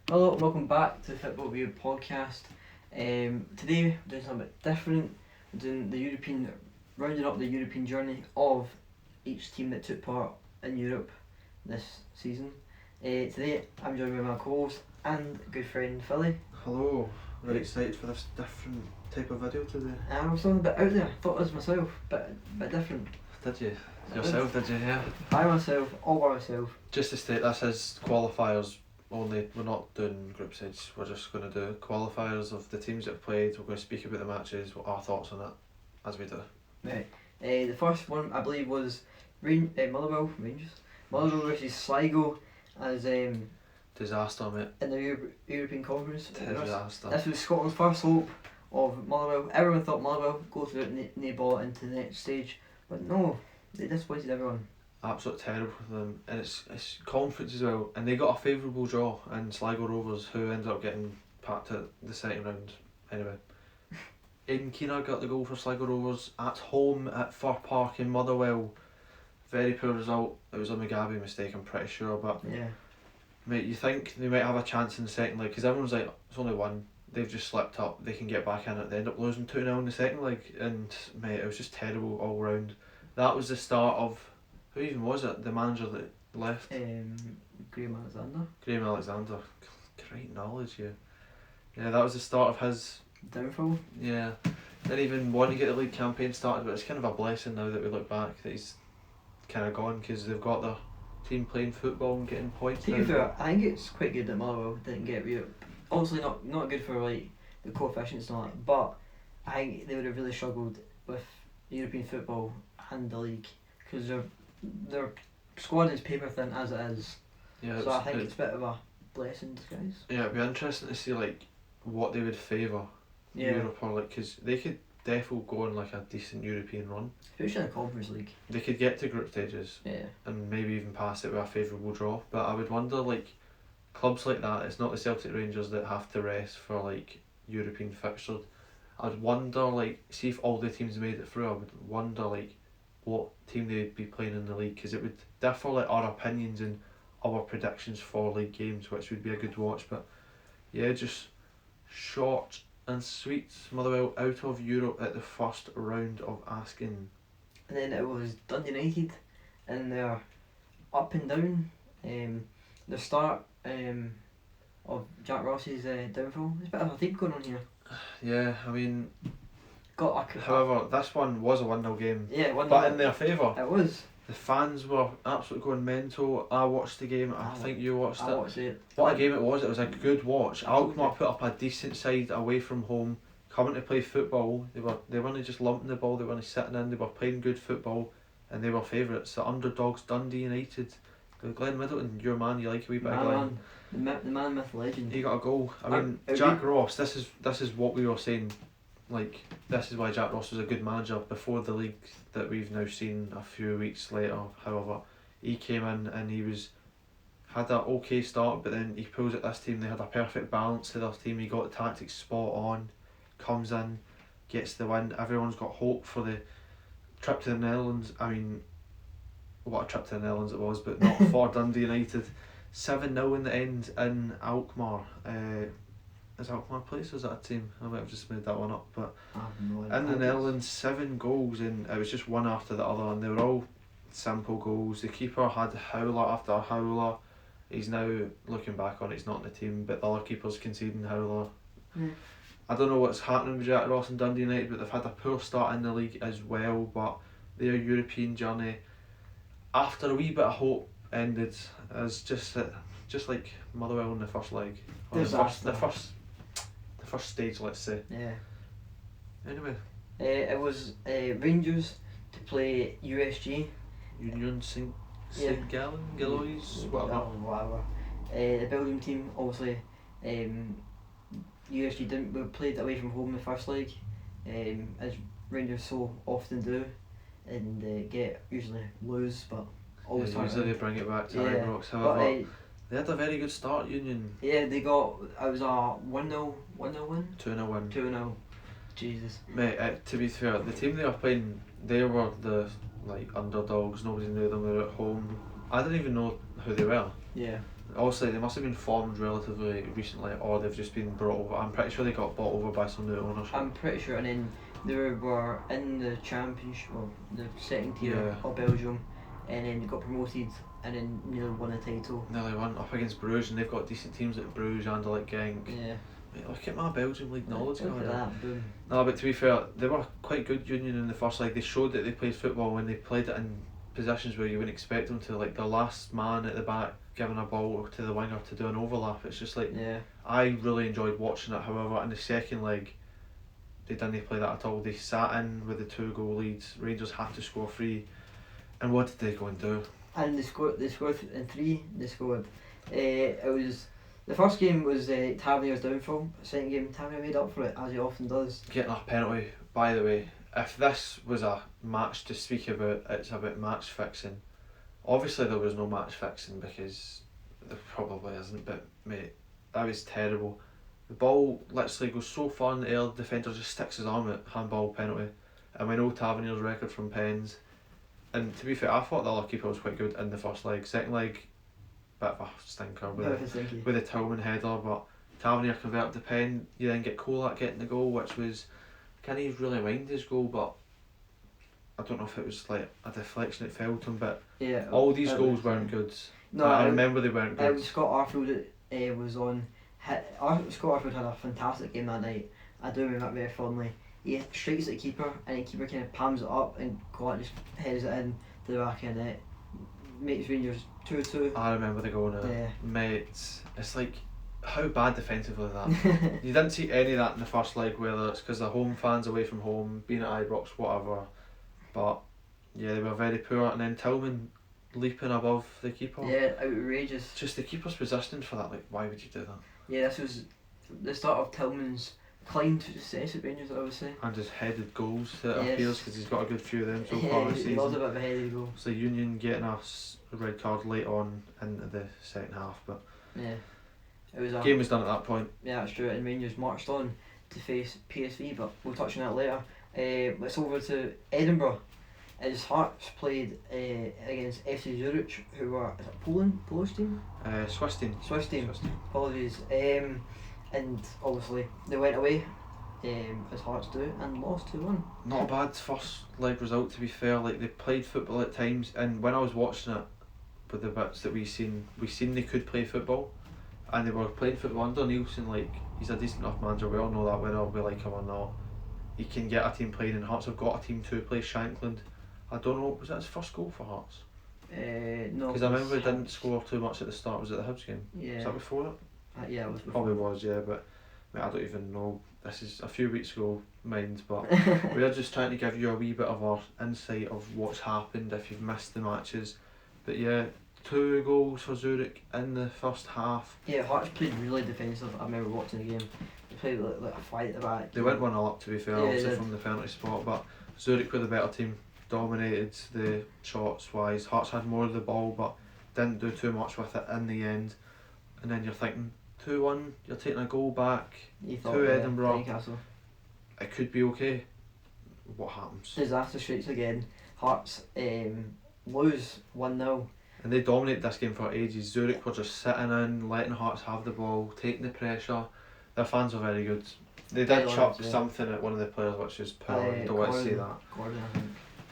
Hello, welcome back to the FitbawReview podcast. Today we're doing something a bit different. We're doing rounding up the European journey of each team that took part in Europe this season. Today I'm joined by my co-host and good friend Philly. Hello, very excited for this different type of video today. I was something a bit out there, thought it was myself, but different. Did you? Yourself, did you? Yeah. By myself, all by myself. Just to state, this is qualifiers only. We're not doing group stage, we're just going to do qualifiers of the teams that have played. We're going to speak about the matches, what our thoughts on it, as we do. Right. The first one I believe was Motherwell versus Sligo as Disaster, mate. in the European Conference. Disaster. This was Scotland's first hope of Motherwell. Everyone thought Motherwell go through it and ball into the next stage, but no, they disappointed everyone. Absolute terrible for them, and it's conference as well, and they got a favourable draw in Sligo Rovers, who ended up getting packed at the second round. Anyway, Aidan Keena got the goal for Sligo Rovers at home at Fir Park in Motherwell. Very poor result. It was a Mugabe mistake, I'm pretty sure, but Yeah. mate, you think they might have a chance in the second leg, because everyone's like, it's only one, they've just slipped up, they can get back in it. They end up losing 2-0 in the second leg, and mate, it was just terrible all round. That was the start of, who even was it, the manager that left? Graham Alexander. Graham Alexander. Great knowledge, yeah. Yeah, that was the start of his, Downfall. yeah, didn't even want to get the league campaign started, but it's kind of a blessing now that we look back that he's kind of gone, because they've got their team playing football and getting points To be now. fair, I think it's quite good that Motherwell didn't get Europe. Obviously not good for like the coefficients and all that, but I think they would have really struggled with European football and the league because their squad is paper thin as it is. Yeah, So I think it's a bit of a blessing in disguise. yeah, it'd be interesting to see like what they would favour Europe, or like, because they could definitely go on like a decent European run. Especially in the Conference League. They could get to group stages Yeah. and maybe even pass it with a favourable draw. But I would wonder, like, clubs like that, it's not the Celtic Rangers that have to rest for like European fixtures. I'd wonder, like, see if all the teams made it through, I would wonder like what team they'd be playing in the league, because it would differ like our opinions and our predictions for league games, which would be a good watch. But yeah, just short and sweet. Motherwell out of Europe at the first round of asking. And then it was Dundee United and their up and down. The start of Jack Ross's downfall. There's a bit of a theme going on here. Yeah, I mean, Got a however, this one was a 1-0 game, yeah, one but in their favour. it was. The fans were absolutely going mental. I watched the game. I I think you watched I it. watched it. What a game it was. It was a good watch. Alkmaar put up a decent side away from home, coming to play football. They weren't just lumping the ball, they weren't sitting in, they were playing good football, and they were favourites. The underdogs, Dundee United. Glenn Middleton, your man, you like a wee bit of Glenn. The man, myth, legend. He got a goal. I mean, it'd Jack Ross, this is what we were saying. Like, this is why Jack Ross was a good manager before the league that we've now seen a few weeks later. However, he came in and had an okay start, but then he pulls at this team. They had a perfect balance to their team. He got the tactics spot on, comes in, gets the win. Everyone's got hope for the trip to the Netherlands. I mean, what a trip to the Netherlands it was, but not for Dundee United. 7-0 in the end in Alkmaar. Is Alkmaar place or is that a team? I might have just made that one up, but I have no idea. in the Netherlands, 7 goals, and it was just one after the other, and they were all simple goals. The keeper had howler after howler. He's now, looking back on it, he's not in the team, but the other keeper's conceding howler. I don't know what's happening with Jack Ross and Dundee United, but they've had a poor start in the league as well. But their European journey, after a wee bit of hope, ended as just like Motherwell in the first leg, or the first stage, let's say. Yeah. Anyway, It was Rangers to play USG. Union Saint Yeah. Gallen, Galois, whatever. Whatever. The Belgium team, obviously, USG we played away from home the first leg, as Rangers so often do, and usually lose, but always Yeah, usually they bring it back to Yeah, Ibrox. but However, they had a very good start, Union. yeah, it was a 1-0 win, 2-0 win. 2-0. Jesus. Mate, to be fair, the team they were playing, they were the underdogs. Nobody knew them. They were at home. I didn't even know who they were. Yeah. Obviously, they must have been formed relatively recently, or they've just been brought over. I'm pretty sure they got bought over by some new ownership. I'm pretty sure, and then they were in the championship, well, the second tier Yeah. of Belgium, and then they got promoted, and then nearly won a title. Nearly won up against Bruges, and they've got decent teams like Bruges and like Genk. Yeah. Mate, look at my Belgium league knowledge. Look at that, boom. No, but to be fair, they were quite good Union in the first leg. They showed that they played football when they played it in positions where you wouldn't expect them to, like the last man at the back giving a ball to the winger to do an overlap. It's just like, Yeah. I really enjoyed watching it. However, in the second leg, they didn't play that at all. They sat in with the 2-goal leads. Rangers had to score 3, and what did they go and do? And they scored in 3. They scored. It was the first game was Tavernier's downfall. Second game, Tavernier made up for it, as he often does. Getting a penalty. By the way, if this was a match to speak about, it's about match fixing. Obviously there was no match fixing because there probably isn't, but mate, that was terrible. The ball literally goes so far in the air, the defender just sticks his arm out, handball penalty. And we know Tavernier's record from pens. And to be fair, I thought the other keeper was quite good in the first leg. Second leg, bit of a stinker with a Tillman header, but Tavernier converted the pen. You then get Kolak getting the goal, which was, can't even really mind his goal, but I don't know if it was like a deflection it fell to him, but yeah, all these goals weren't good. No, I remember they weren't good. It was Scott Arfield that was on. Scott Arfield had a fantastic game that night. I do remember that very fondly. He strikes at the keeper, and the keeper kind of palms it up, and Kolak just heads it in to the back of the net. Makes Rangers 2-2. I remember the goal now. Yeah. Mate, it's like, how bad defensively that? You didn't see any of that in the first leg, whether it's because the home fans away from home, being at Ibrox, whatever. But yeah, they were very poor, and then Tillman leaping above the keeper. Yeah, outrageous. Just the keeper's positioned for that, like, why would you do that? Yeah, this was the start of Tillman's climb to success at Rangers, I would say. And his headed goals, it Yes. appears, because he's got a good few of them so far this he loves a season. bit of a heady goal. So Union getting a red card late on into the second half, but Yeah. It was game was done at that point. Yeah, that's true, and Rangers marched on to face PSV, but we'll touch on that later. Let's over to Edinburgh. As Hearts played against FC Zurich, who were, is it Polish team? Swiss team. Swiss team. Apologies. And obviously they went away, as Hearts do, and lost 2-1. Not a bad first leg result, to be fair. Like, they played football at times, and when I was watching it, with the bits that we seen they could play football, and they were playing football under Nielsen. Like, he's a decent enough manager. We all know that, whether we like him or not. He can get a team playing, and Hearts have got a team to play Shankland. I don't know, was that his first goal for Hearts? No. Because I remember he didn't score too much at the start. Was it the Hibs game? Yeah. Was that before it? Yeah, it was before. Probably was, yeah, but mate, I don't even know. This is a few weeks ago, mind, but we are just trying to give you a wee bit of our insight of what's happened if you've missed the matches. But yeah, 2 goals for Zurich in the first half. Yeah, Hearts played really defensive. I remember watching the game. They played like a fight at the back. They went 1-0 up, to be fair, Yeah, obviously from the penalty spot, but Zurich were the better team, dominated the shots wise. Hearts had more of the ball, but didn't do too much with it in the end. And then you're thinking, 2-1, you're taking a goal back You thought, to Edinburgh. Newcastle. It could be okay. What happens? Disaster strikes again. Hearts lose 1-0. And they dominated this game for ages. Zurich were just sitting in, letting Hearts have the ball, taking the pressure. Their fans were very good. They did chuck something at one of the players, which is poor. Don't want to say that. Gordon, I think.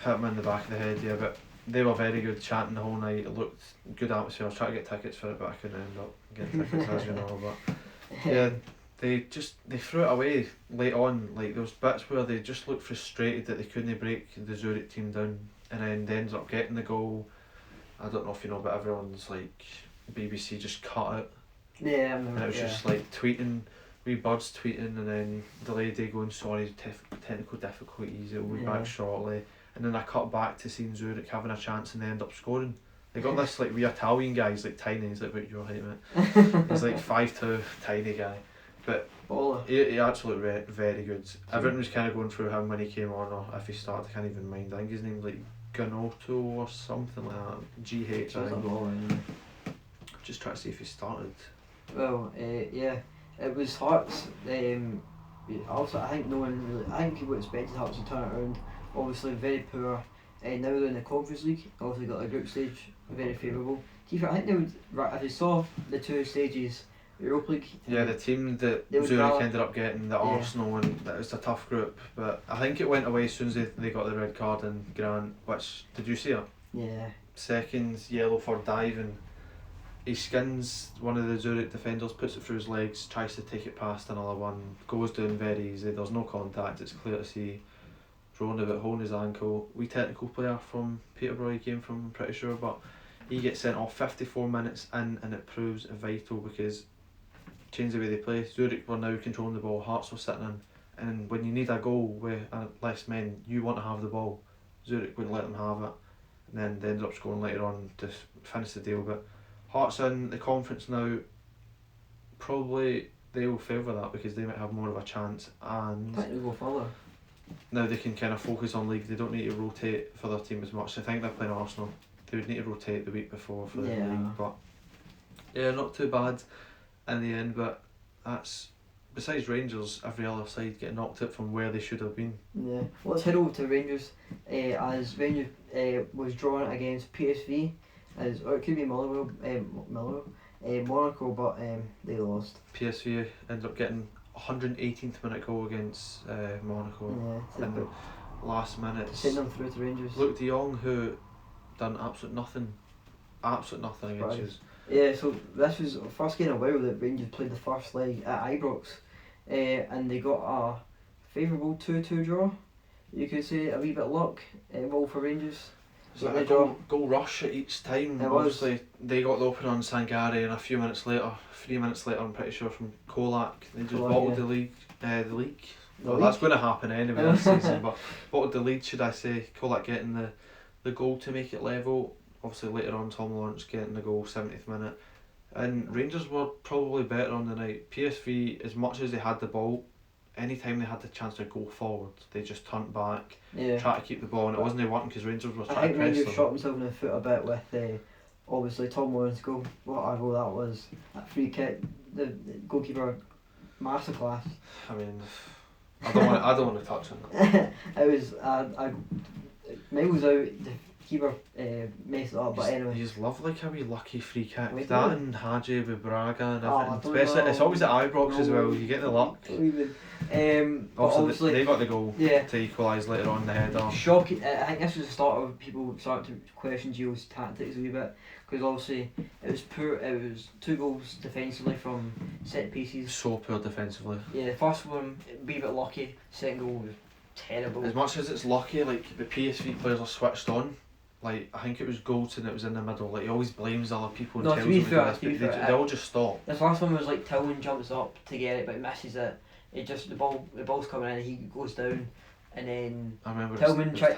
Hit him in the back of the head, yeah, but they were very good, chanting the whole night. It looked good atmosphere. I was trying to get tickets for it, but I couldn't end up getting tickets, as you know. But yeah, they threw it away late on. Like, there was bits where they just looked frustrated that they couldn't break the Zurich team down, and then they ended up getting the goal. I don't know if you know, but everyone's like, BBC just cut it. Yeah, I remember. And it was just like tweeting, wee birds tweeting, and then the lady going, sorry, technical difficulties, it'll be back shortly. And then I cut back to seeing Zurich having a chance, and they end up scoring. They got this like wee Italian guy, he's like tiny, he's like about your height, mate. He's like 5'2", tiny guy. But he actually looked very good. Everyone was kind of going through him when he came on, or if he started, I can't even mind. I think his name's like Ganotto or something like that. GH, I think. Just try to see if he started. Well, yeah, it was Hearts. Also, I think I think people expected Hearts to turn it around. Obviously, very poor. Now they're in the Conference League. Obviously, got a group stage, very favourable. I think they would, if they saw the two stages, Europa League. Yeah, the team that They would Zurich rather- ended up getting, the Arsenal, and that was a tough group. But I think it went away as soon as they got the red card in Grant. Which, did you see it? Yeah. Second yellow for diving. He skins one of the Zurich defenders, puts it through his legs, tries to take it past another one, goes down very easy. There's no contact. It's clear to see. Thrown about holding his ankle. Wee technical player from Peterborough he came from, I'm pretty sure, but he gets sent off 54 minutes in, and it proves vital because change the way they play. Zurich were now controlling the ball, Hearts were sitting in, and when you need a goal with less men, you want to have the ball. Zurich wouldn't let them have it, and then they ended up scoring later on to finish the deal. But Hearts in the conference now, probably they will favour that because they might have more of a chance, and I think they'll go further. now they can kind of focus on league. They don't need to rotate for their team as much. I think they're playing Arsenal. They would need to rotate the week before for the league, but yeah, not too bad in the end. But that's, besides Rangers, every other side getting knocked out from where they should have been. Yeah. Let's head over to Rangers. As Rangers was drawn against PSV, or it could be Monaco, but they lost. PSV ended up getting 118th minute goal against Monaco. Yeah. In the last minute. To send them through to Rangers. Luke de Jong, who done absolute nothing against us. Yeah, so this was the first game in a while that Rangers played the first leg at Ibrox, and they got a favourable 2-2 draw. You could say a wee bit of luck involved for Rangers. It was like a goal rush at each time. It Obviously, they got the opener on Sangare, and a few minutes later, 3 minutes later, I'm pretty sure, from Kolak, they just bottled the league. Well, that's going to happen anyway this season, but bottled the lead, should I say. Kolak getting the goal to make it level. Obviously, later on, Tom Lawrence getting the goal, 70th minute. And Rangers were probably better on the night. PSV, as much as they had the ball, anytime they had the chance to go forward, they just turned back, try to keep the ball, and it wasn't working because Rangers were trying to press them. I think Rangers shot themselves in the foot a bit with obviously Tom Lawrence goal. What a goal that was! That free kick, the goalkeeper masterclass. I mean, I don't want to touch on that. It was miles out. The keeper messed it up, but anyway. He's loved like a wee lucky free kick. Wait, that really? and Hagi with Braga and Oh, everything. Especially, it's always at Ibrox as well. You get the luck. But obviously they got the goal to equalise later on, the header. Shocking. I think this was the start of people starting to question Gio's tactics a wee bit, because obviously it was poor. It was 2 goals defensively from set pieces. So poor defensively. Yeah, the first one a wee bit lucky. Second goal was terrible. As much as it's lucky, like the PSV players are switched on. Like, I think it was Goldson that was in the middle. Like, he always blames other people and No, tells to be them fair, they all just stop. This last one was like Tillman jumps up to get it, but misses it. It just the ball's coming in, and he goes down, and then I remember Tillman tries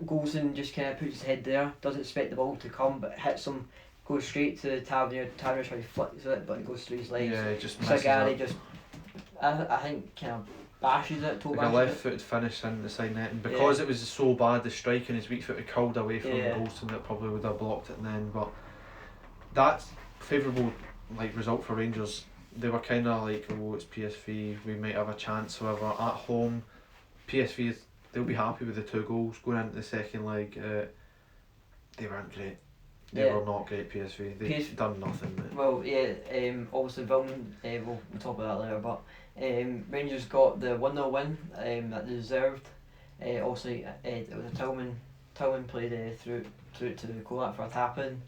goes and just kind of puts his head there. Doesn't expect the ball to come, but hits him. Goes straight to Tavernier. Tavernier tries to flicks it, but it goes through his legs. Yeah, it just misses Sagari it. just, I think, kind of bashes it. Like a left-footed finish in the side net, and because it was so bad, the strike and his weak foot curled away from Goldson, that probably would have blocked it then. But that's favourable result for Rangers. They were kind of like, oh, it's PSV, we might have a chance. However, at home, PSV, they'll be happy with the 2 goals going into the second leg. They weren't great. They were not great, PSV. They've done nothing. Mate. Well, obviously Vilman, we'll talk about that later, but Rangers got the 1-0 win that they deserved. Obviously, it was a Tillman played through to Kolak for a tap-in,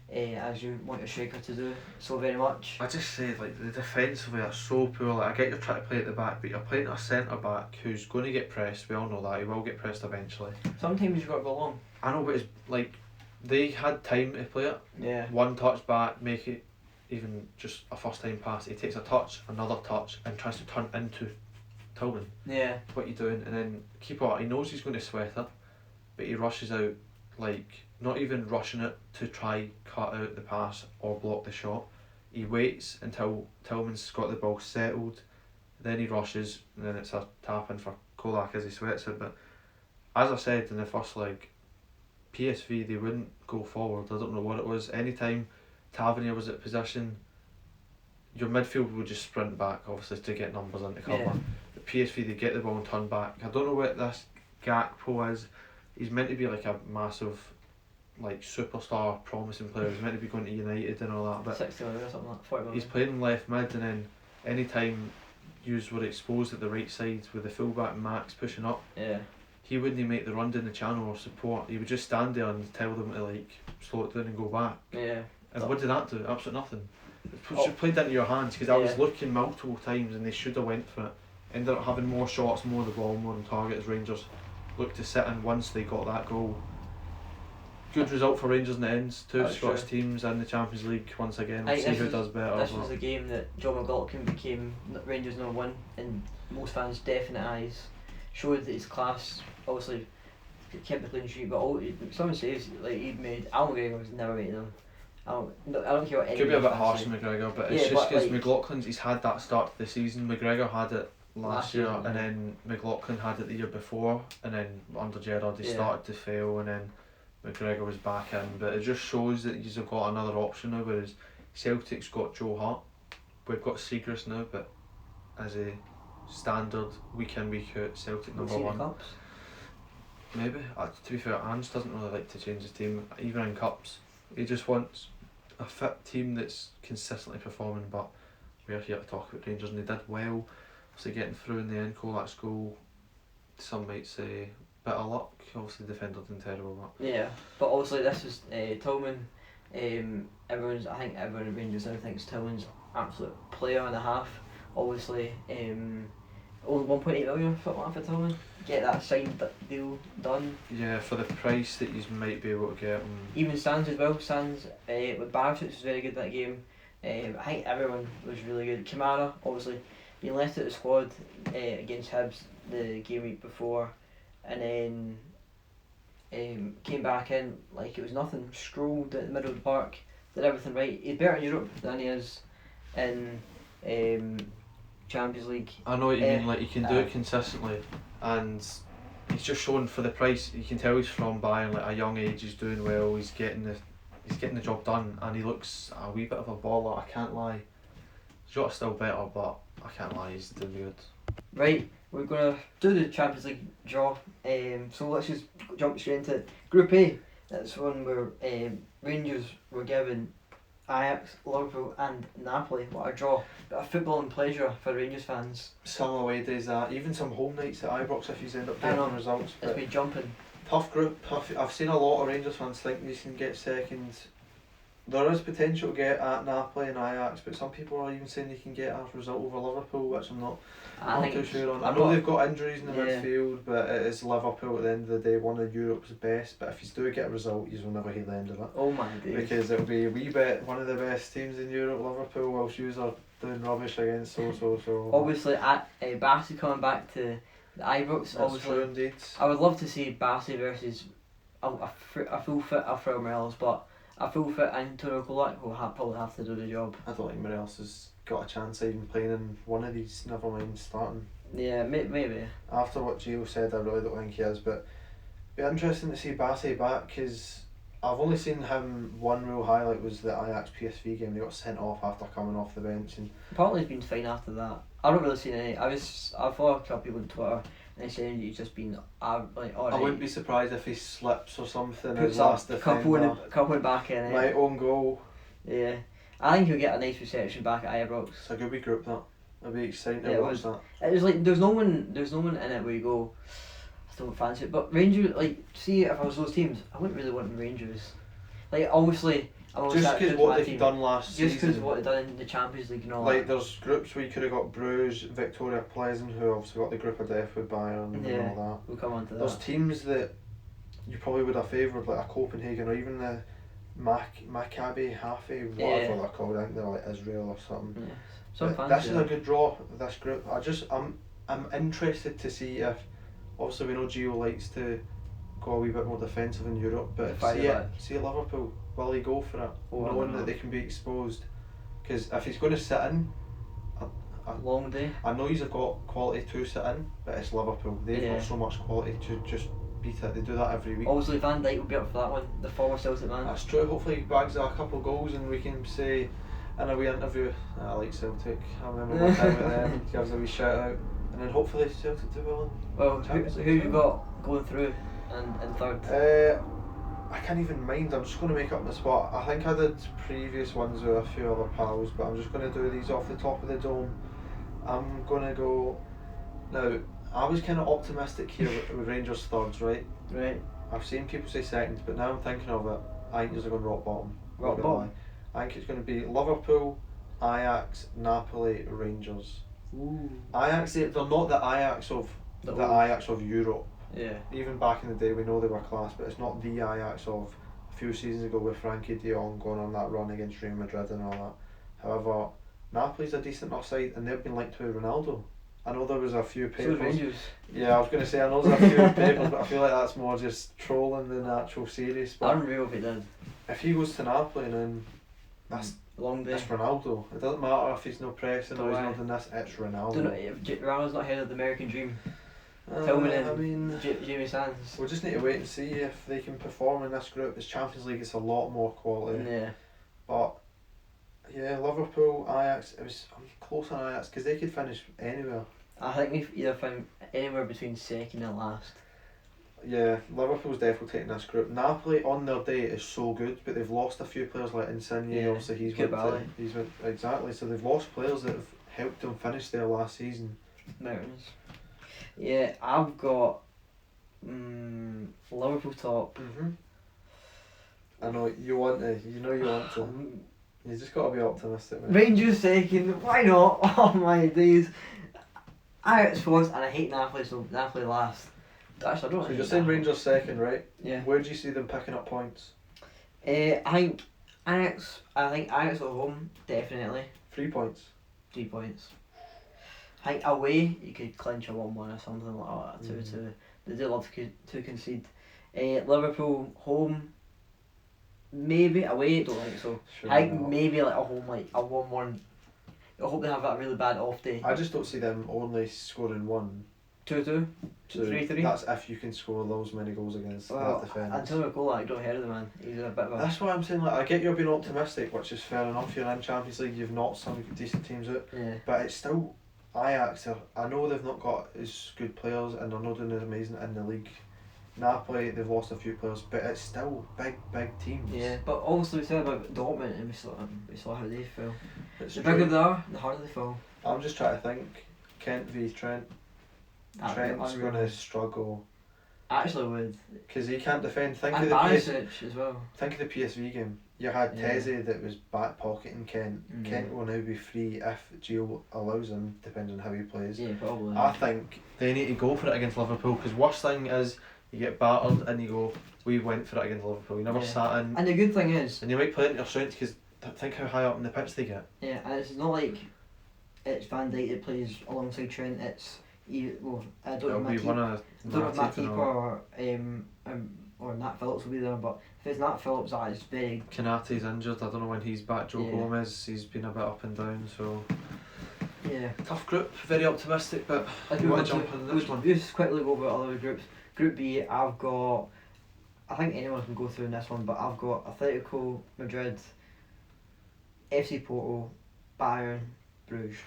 as you want a striker to do so very much. I just say, like, the defensively are so poor. Like, I get you're trying to play at the back, but you're playing a centre-back who's going to get pressed. We all know that. He will get pressed eventually. Sometimes you've got to go long. I know, but it's like, they had time to play it. Yeah. One touch back, make it even just a first time pass. He takes a touch, another touch, and tries to turn into Tillman. Yeah. What you doing? And then keeper, he knows he's going to sweat it, but he rushes out, like, not even rushing it to try cut out the pass or block the shot. He waits until Tillman's got the ball settled, then he rushes, and then it's a tap in for Kolak as he sweats it. But as I said in the first leg, PSV, they wouldn't go forward. I don't know what it was. Anytime Tavernier was at position, your midfield would just sprint back, obviously, to get numbers into cover. Yeah. The PSV, they get the ball and turn back. I don't know what this Gakpo is. He's meant to be like a massive like superstar, promising player. He's meant to be going to United and all that, but 60 million or something like that, 40 million. he's playing left mid, and then any time yous were exposed at the right side with the fullback Max pushing up, Yeah. he wouldn't make the run down the channel or support. He would just stand there and tell them to like slow it down and go back. Yeah. And what did that do? Absolutely nothing. It Oh. played into your hands, because I was Yeah. looking multiple times and they should have went for it. Ended up having more shots, more of the ball, more on target as Rangers looked to sit in once they got that goal. Good result for Rangers in the ends. Two That's Scottish true. teams in the Champions League once again. We'll I see think who this does better. This but was the game that John McLaughlin became Rangers #1 in most fans' definite eyes. Showed that his class, obviously kept the clean sheet, but someone says like he'd made Al McGregor was never making them. I don't care what Could be a bit fans harsh say. on McGregor, but Yeah, it's just but, because like, McLaughlin's he's had that start to the season. McGregor had it last year, season, and yeah. then McLaughlin had it the year before, and then under Gerrard he Yeah. started to fail, and then McGregor was back in. But it just shows that he's got another option now, whereas Celtic's got Joe Hart, we've got Seagrass now, but as a standard week in week out Celtic We'll number see the one. cups. Maybe. To be fair, Ange doesn't really like to change his team, even in cups. He just wants a fit team that's consistently performing, but we're here to talk about Rangers, and they did well. Obviously getting through in the end, Kolak's goal, some might say bit of luck. Obviously the defender did terrible, but Yeah, but obviously this was Tillman. I think everyone at Rangers now thinks Tillman's absolute player and a half. Obviously, only 1.8 million for Tillman. Get that signed deal done. yeah, for the price that you might be able to get him. Even Sands as well. Sands with Barisic was very good that game. I think everyone was really good. Kamara obviously being left out of the squad against Hibs the game week before, and then came back in like it was nothing. Strolled at the middle of the park, did everything right. He's better in Europe than he is in Champions League. I know what you mean, like you can do it consistently, and he's just shown for the price. You can tell he's from Bayern, like a young age. He's doing well. He's getting the job done, and he looks a wee bit of a baller. I can't lie. Jota's still better, but I can't lie. He's doing good. Right, we're gonna do the Champions League draw. So let's just jump straight into it. Group A. That's one where Rangers were given Ajax, Liverpool, and Napoli. What a draw! Bit of football and pleasure for Rangers fans. Some away days, even some home nights at Ibrox if you end up I know. getting results. It's But been jumping. tough group, tough. I've seen a lot of Rangers fans think they can get second. There is potential to get at Napoli and Ajax, but some people are even saying they can get a result over Liverpool, which I'm not too sure on. I know they've got injuries in the midfield, but it is Liverpool at the end of the day, one of Europe's best. But if you do get a result, you will never hear the end of it. Oh my days. Because it'll be a wee bit one of the best teams in Europe, Liverpool, whilst you are doing rubbish against so. Obviously, Bassi coming back to the Ibrox. That's Obviously, true indeed. I would love to see Bassi versus a full fit Alfredo Morelos, but a full fit Antonio Kolak will probably have to do the job. I don't think Morelos has got a chance of even playing in one of these, never mind starting. Yeah, maybe. After what Gio said, I really don't think he is, but it'd be interesting to see Bassi back, because I've only seen him, one real highlight was the Ajax PSV game. He got sent off after coming off the bench, and Apparently he's been fine after that. I don't really seen any. I follow a couple people on Twitter and they saying he's just been like alright. I wouldn't be surprised if he slips or something. Puts His last up couple in back in. my own goal. Yeah, I think he'll get a nice reception back at Ibrox. It's a good wee group that. It'll be exciting to Yeah, it watch was. that. It was like there's no one in it where you go, I don't fancy it. But Rangers, like, see if I was those teams, I wouldn't really want Rangers. Like obviously, I'm always Just because what they've done last just because season. what they've done in the Champions League and all Like that. there's groups where you could have got Bruges, Victoria Pleasant, who obviously got the group of death with Bayern and Yeah. all We'll come on to that. There's that. teams that you probably would have favoured, like a Copenhagen or even the Maccabi Haifa, whatever they're called. I think they're like Israel or something. Yeah. Some But fans this do is a it. good draw. This group, I'm interested to see if. Obviously, we know Gio likes to go a wee bit more defensive in Europe, but Fire back. see Liverpool, will he go for it, Oh, I knowing don't know. that they can be exposed? Because if he's going to sit in, Long day. I know he's got quality to sit in, but it's Liverpool. They've Yeah. got so much quality to just beat it. They do that every week. Obviously, Van Dijk will be up for that one. The former Celtic man. That's true. Hopefully, he bags a couple goals and we can say in a wee interview, I like Celtic. I remember one time with them. Gives a wee shout out, and then hopefully Celtic do well. Well, who you got going through and third? I can't even mind. I'm just going to make up my spot. I think I did previous ones with a few other pals, but I'm just going to do these off the top of the dome. I'm going to go. Now, I was kind of optimistic here with Rangers thirds, right? Right. I've seen people say seconds, but now I'm thinking of it. I think they're going rock bottom. Rock bottom. I think it's going to be Liverpool, Ajax, Napoli, Rangers. Ooh. Ajax, they're not the Ajax of the Ajax of Europe. Yeah. Even back in the day, we know they were class, but it's not the Ajax of a few seasons ago with Frankie de Jong going on that run against Real Madrid and all that. However, Napoli's a decent enough side, and they've been linked with Ronaldo. I know there was a few papers. So Rangers. Yeah, I was going to say I know there's a few papers, but I feel like that's more just trolling than actual serious. But Unreal if he did. if he goes to Napoli, and then that's Long day. it's Ronaldo. It doesn't matter if he's no pressing or he's Why? not doing this. It's Ronaldo. Don't know if Ronaldo's not ahead of the American dream. Tillman and I mean, Jamie Sands. we'll just need to wait and see if they can perform in this group. It's Champions League, it's a lot more quality. Yeah. But yeah, Liverpool, Ajax, I'm close on Ajax because they could finish anywhere. I think we've either found anywhere between second and last. Yeah, Liverpool's definitely taking this group. Napoli on their day is so good, but they've lost a few players like Insigne. Yeah, Obviously, he's went exactly. So they've lost players that have helped them finish there last season. Mountains. Yeah, I've got Liverpool top. I know you want to. You know you want to. You just got to be optimistic, mate. Rangers second. Why not? Oh my days. Ajax first, and I hate Napoli, so Napoli last. Actually, I don't. So you're saying Rangers second, right? Yeah. Where do you see them picking up points? I think Ajax. Ajax at home definitely 3 points. 3 points. I think away you could clinch a 1-1 or something like that. 2-2. They do love to concede. Liverpool home. Maybe away. Don't think so. Sure I think not. maybe like a home like a 1-1. I hope they have that really bad off day. I just don't see them only scoring 1. 2-2. 3-3. That's if you can score those many goals against that defence. Until Golak, don't hear of the man. He's a bit of a. That's why I'm saying, like, I get you're being optimistic, which is fair enough. You're in Champions League, you've knocked some decent teams out, Yeah. but it's still Ajax. I know they've not got as good players and they're not doing as amazing in the league. Napoli, they've lost a few players, but it's still big teams. Yeah, but obviously we said about Dortmund and we saw how they fell. It's The true. bigger they are, the harder they fall. I'm just trying to think. Kent v Trent. Trent's going to struggle Actually would. because he can't defend. Think And of the Barisic as well. Think of the PSV game. You had Yeah. Teze that was back pocketing Kent. Kent will now be free if Gio allows him, depending on how he plays. Yeah, probably. I think they need to go for it against Liverpool because worst thing is you get battered and you go, we went for it against Liverpool. You never Yeah. sat in, And the good thing is, and you might play it in your strength because think how high up in the pitch they get. yeah, and it's not like it's Van Dijk that plays alongside Trent. It's well, I don't know It'll be Matip. one of I don't know if Matip and Matip or Nat Phillips will be there, but if it's Nat Phillips, that is very. Kanate's injured. I don't know when he's back. Joe Yeah. Gomez, he's been a bit up and down. So Yeah. tough group, very optimistic, but Like you want to jump on the next one? Just quickly go over other groups. Group B, I've got. I think anyone can go through in this one, but I've got Atletico Madrid, FC Porto, Bayern, Bruges.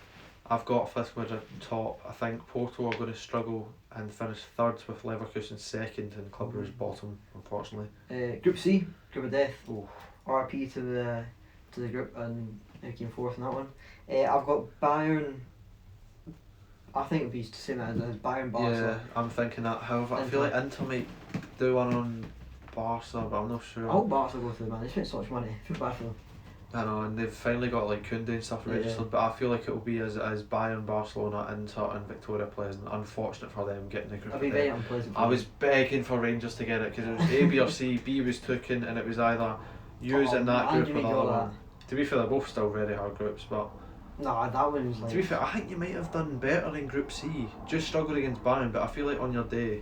I've got Atletico Madrid top. I think Porto are going to struggle and finish third with Leverkusen second and Club Brugge bottom, unfortunately. Group C, Group of Death. Oh. RP to the group and came fourth in that one. I've got Bayern. I think it'd be the same as Bayern, Barca. Yeah, I'm thinking that. However, I feel like Inter might do one on Barca, but I'm not sure. I hope Barca go to the man. They spent so much money. I feel bad for them. I know, and they've finally got like Koundé and stuff registered, but I feel like it will be as Bayern, Barcelona, Inter, and Victoria plays. And unfortunate for them getting the group. It'd be very unpleasant. I was begging for Rangers to get it because it was A, B, or C. B was taken, and it was either use in that group or the other one. To be fair, they're both still very hard groups, but no, that one's like. to be fair, I think you might have done better in Group C. Just struggled against Bayern, but I feel like on your day,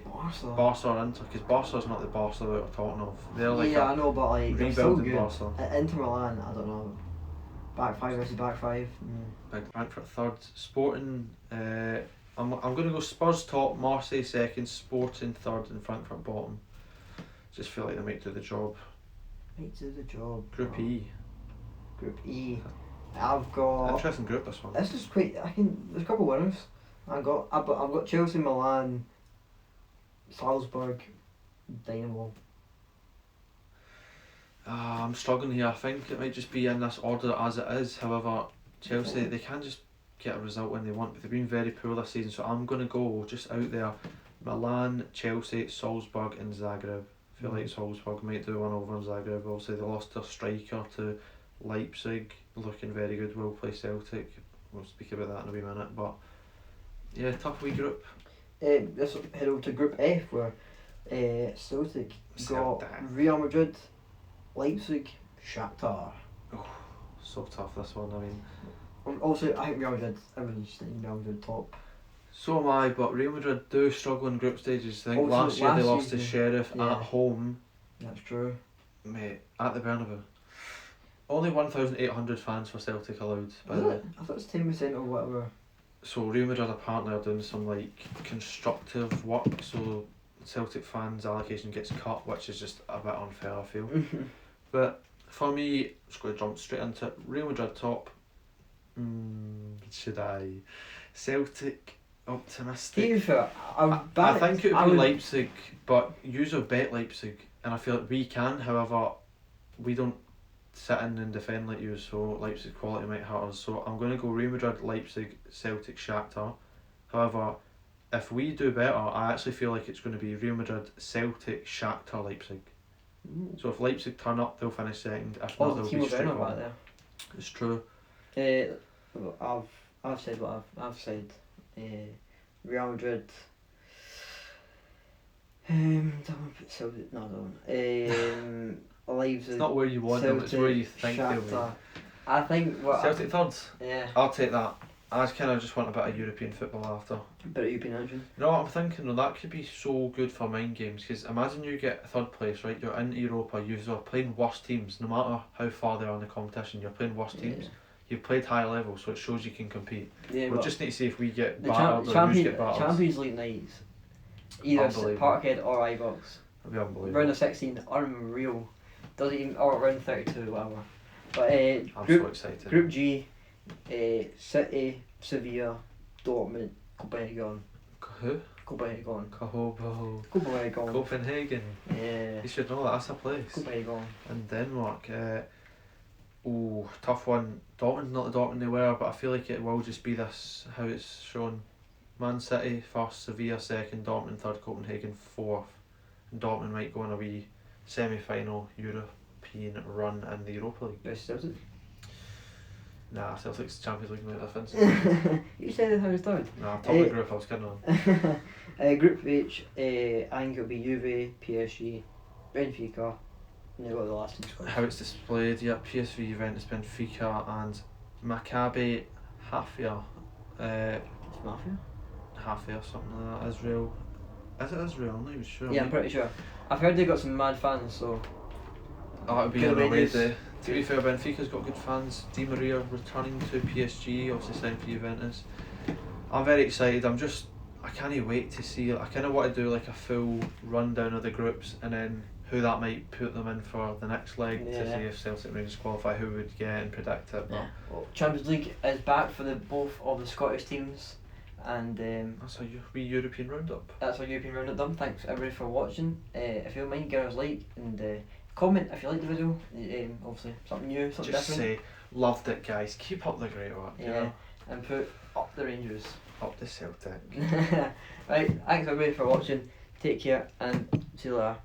Barca or Inter, because Barca's not the Barca that we're talking of. They're like I know, but like they're still rebuilding good. Barca. Inter Milan, I don't know. Back five versus back five. Big Frankfurt third. Sporting, I'm going to go Spurs top, Marseille second, Sporting third, and Frankfurt bottom. Just feel like they might do the job. Might do the job. Group E. Group E. I've got. Interesting group, this one. This is quite. There's a couple of winners. I've got Chelsea, Milan, Salzburg, Dynamo. I'm struggling here. I think it might just be in this order as it is. However, Chelsea, they can just get a result when they want, but they've been very poor this season, so I'm going to go just out there. Milan, Chelsea, Salzburg and Zagreb. I feel like Salzburg might do one over in Zagreb. Obviously they lost their striker to Leipzig, looking very good, will play Celtic. We'll speak about that in a wee minute, but yeah, tough wee group. Let's head over to Group F where Celtic got Real Madrid, Leipzig, Shakhtar. So tough this one, I mean. Also, I think Real Madrid, everyone's saying Real Madrid top. So am I, but Real Madrid do struggle in group stages. I think Also, last year they lost to season, Sheriff yeah. at home. That's true. Mate, at the Bernabeu. Only 1,800 fans for Celtic allowed, by the Was way. it? I thought it was 10% or whatever. So Real Madrid apparently are doing some like constructive work, so Celtic fans' allocation gets cut, which is just a bit unfair, I feel. But for me, just going to jump straight into it. Real Madrid top. Should I? Celtic optimistic. To be fair, I think it would be Leipzig, but usually bet Leipzig, and I feel like we can. However, we don't sit in and defend like you, so Leipzig quality might hurt us. So I'm going to go Real Madrid, Leipzig, Celtic, Shakhtar. However, if we do better, I actually feel like it's going to be Real Madrid, Celtic, Shakhtar, Leipzig. So if Leipzig turn up, they'll finish second. If not, they'll be straight on. There. It's true. I've said what I've said. Real Madrid. Don't put Celtic. No, don't. Leipzig. It's not where you want them, it's where you think they'll be. I think what Celtic third. Yeah. I'll take that. I kind of just want a bit of European football after. A bit of European action. You know what I'm thinking though? That could be so good for mind games, because imagine you get third place, right? You're in Europa, you're playing worse teams, no matter how far they are in the competition, you're playing worse teams. Yeah. You've played high level, so it shows you can compete. Yeah, We'll just need to see if we get the battered or you get battered. Champions League nights, either Parkhead or Ibrox. It'll be unbelievable. Round of 16, unreal. Doesn't even, or round 32, whatever. But I'm so excited. Group G, City, Sevilla, Dortmund, Copenhagen. Who? Copenhagen. Copenhagen. Copenhagen. Yeah. You should know that, that's a place. Copenhagen. And Denmark. Tough one. Dortmund, not the Dortmund they were, but I feel like it will just be this, how it's shown. Man City first, Sevilla second, Dortmund third, Copenhagen fourth. And Dortmund might go on a wee semi-final European run in the Europa League. Best Celtic? Nah, Celtic's Champions League mate, offensive. You said it how it's done. Nah, top of the group, I was kidding on. Group H, I think it'll be Juve, PSG, Benfica, and they've got the last two squads. How it's displayed, yeah, PSV, Juventus, Benfica and Maccabi Haifa. It's Mafia? Haifa or something like that, Israel. Is it Israel? I'm not even sure. Yeah, I'm pretty sure. I've heard they got some mad fans, so... That would be an away day. To be fair, Benfica's got good fans. Di Maria returning to PSG, obviously signed for Juventus. I'm very excited. I can't wait to see. I kind of want to do like a full rundown of the groups and then who that might put them in for the next leg to see if Celtic Rangers qualify, who would get and predict it. Yeah. Well, Champions League is back for both of the Scottish teams, and that's a wee European roundup. That's our European roundup done. Thanks everybody for watching. If you don't mind, give us a like and comment if you like the video. Obviously something new, something just different. Say loved it, guys. Keep up the great work. Yeah, you know? and put up the Rangers. Up the Celtic. Right, thanks everybody for watching. Take care and see you later.